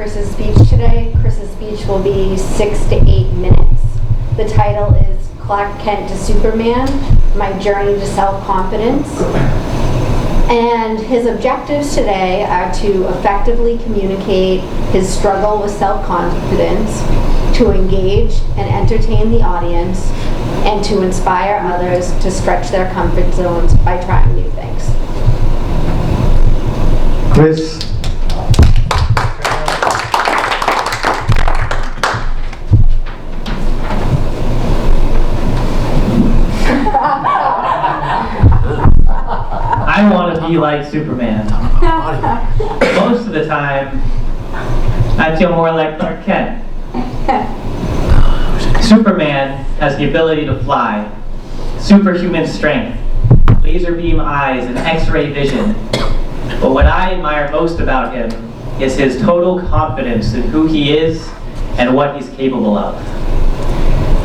Chris's speech today. Chris's speech will be 6 to 8 minutes. The title is Clark Kent to Superman, My Journey to Self-Confidence. And his objectives today are to effectively communicate his struggle with self-confidence, to engage and entertain the audience, and to inspire others to stretch their comfort zones by trying new things. Chris. I want to be like Superman. Most of the time, I feel more like Clark Kent. Superman has the ability to fly, superhuman strength, laser beam eyes, and X-ray vision. But what I admire most about him is his total confidence in who he is and what he's capable of.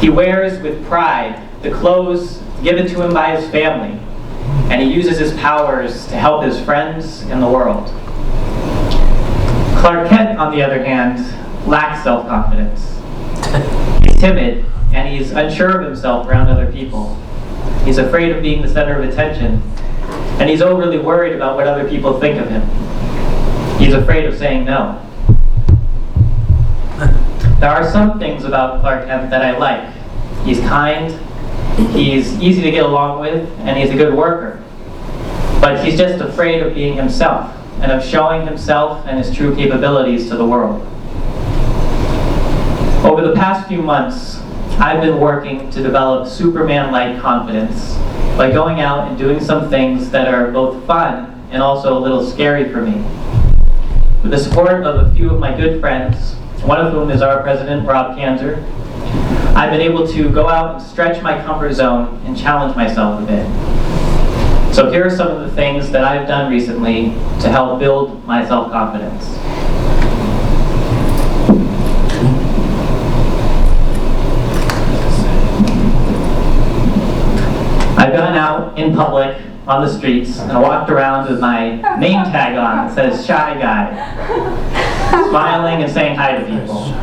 He wears with pride the clothes given to him by his family, and he uses his powers to help his friends in the world. Clark Kent, on the other hand, lacks self-confidence. He's timid, and he's unsure of himself around other people. He's afraid of being the center of attention, and he's overly worried about what other people think of him. He's afraid of saying no. There are some things about Clark Kent that I like. He's kind, he's easy to get along with, and he's a good worker. But he's just afraid of being himself, and of showing himself and his true capabilities to the world. Over the past few months, I've been working to develop Superman-like confidence by going out and doing some things that are both fun and also a little scary for me. With the support of a few of my good friends, one of whom is our president, Rob Kanzer, I've been able to go out and stretch my comfort zone and challenge myself a bit. So here are some of the things that I've done recently to help build my self-confidence. I've gone out in public on the streets and I walked around with my name tag on that says Shy Guy, smiling and saying hi to people.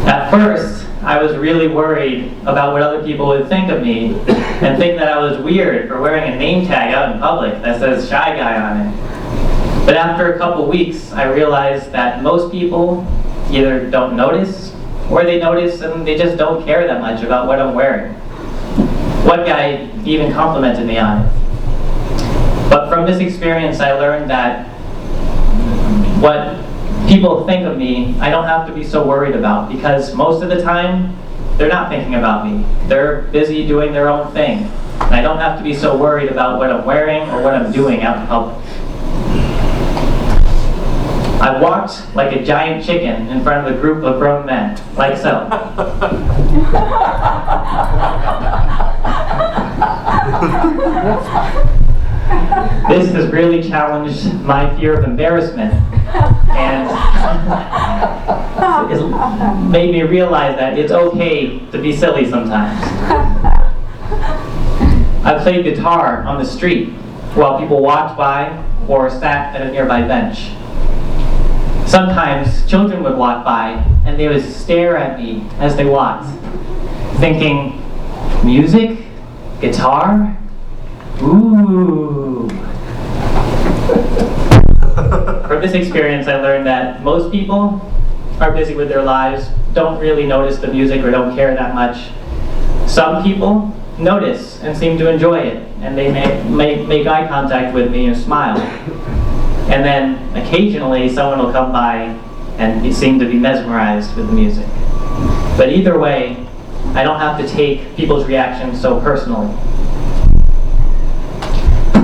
At first, I was really worried about what other people would think of me and think that I was weird for wearing a name tag out in public that says Shy Guy on it. But after a couple weeks, I realized that most people either don't notice or they notice and they just don't care that much about what I'm wearing. One guy even complimented me on it. But from this experience, I learned that what people think of me, I don't have to be so worried about, because most of the time, they're not thinking about me. They're busy doing their own thing. And I don't have to be so worried about what I'm wearing or what I'm doing out in public. I walked like a giant chicken in front of a group of grown men, like so. This has really challenged my fear of embarrassment and it's made me realize that it's okay to be silly sometimes. I played guitar on the street while people walked by or sat at a nearby bench. Sometimes children would walk by and they would stare at me as they walked, thinking, music? Guitar? Ooh. From this experience, I learned that most people are busy with their lives, don't really notice the music or don't care that much. Some people notice and seem to enjoy it, and they may make eye contact with me and smile. And then occasionally someone will come by and seem to be mesmerized with the music. But either way, I don't have to take people's reactions so personally.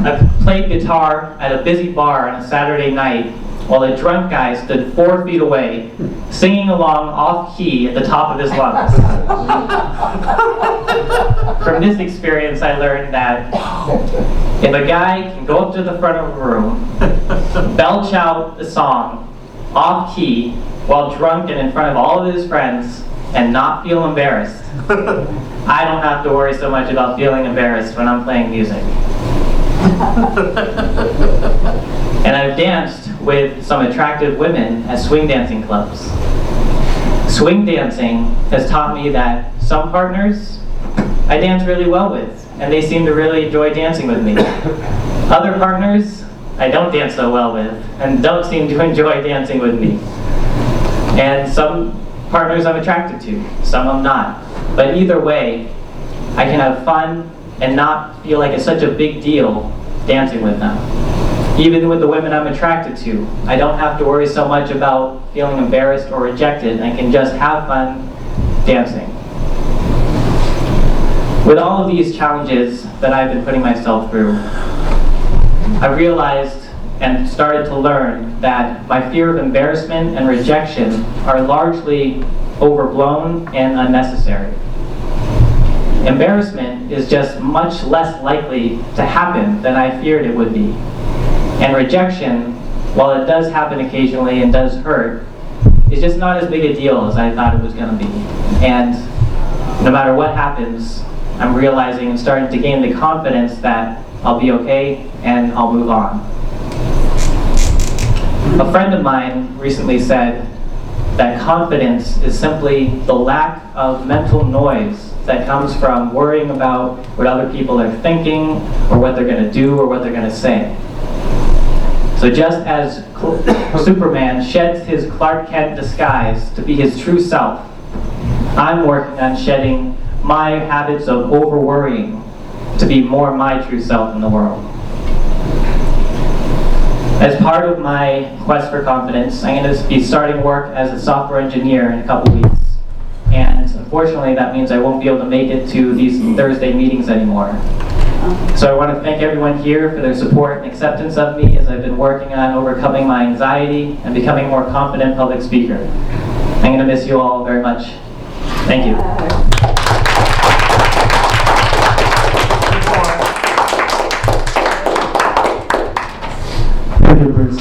I played guitar at a busy bar on a Saturday night while a drunk guy stood 4 feet away, singing along off-key at the top of his lungs. From this experience, I learned that if a guy can go up to the front of a room, belch out the song off-key while drunk and in front of all of his friends, and not feel embarrassed, I don't have to worry so much about feeling embarrassed when I'm playing music. And I've danced with some attractive women at swing dancing clubs. Swing dancing has taught me that some partners I dance really well with, and they seem to really enjoy dancing with me. Other partners I don't dance so well with, and don't seem to enjoy dancing with me. And some partners I'm attracted to, some I'm not. But either way, I can have fun and not feel like it's such a big deal dancing with them. Even with the women I'm attracted to, I don't have to worry so much about feeling embarrassed or rejected. I can just have fun dancing. With all of these challenges that I've been putting myself through, I realized and started to learn that my fear of embarrassment and rejection are largely overblown and unnecessary. Embarrassment is just much less likely to happen than I feared it would be. And rejection, while it does happen occasionally and does hurt, is just not as big a deal as I thought it was going to be. And no matter what happens, I'm realizing and starting to gain the confidence that I'll be okay and I'll move on. A friend of mine recently said that confidence is simply the lack of mental noise that comes from worrying about what other people are thinking or what they're going to do or what they're going to say. So just as Superman sheds his Clark Kent disguise to be his true self, I'm working on shedding my habits of over-worrying to be more my true self in the world. As part of my quest for confidence, I'm going to be starting work as a software engineer in a couple weeks. And unfortunately, that means I won't be able to make it to these Thursday meetings anymore. So I want to thank everyone here for their support and acceptance of me as I've been working on overcoming my anxiety and becoming a more confident public speaker. I'm going to miss you all very much. Thank you. Thank you, Bruce.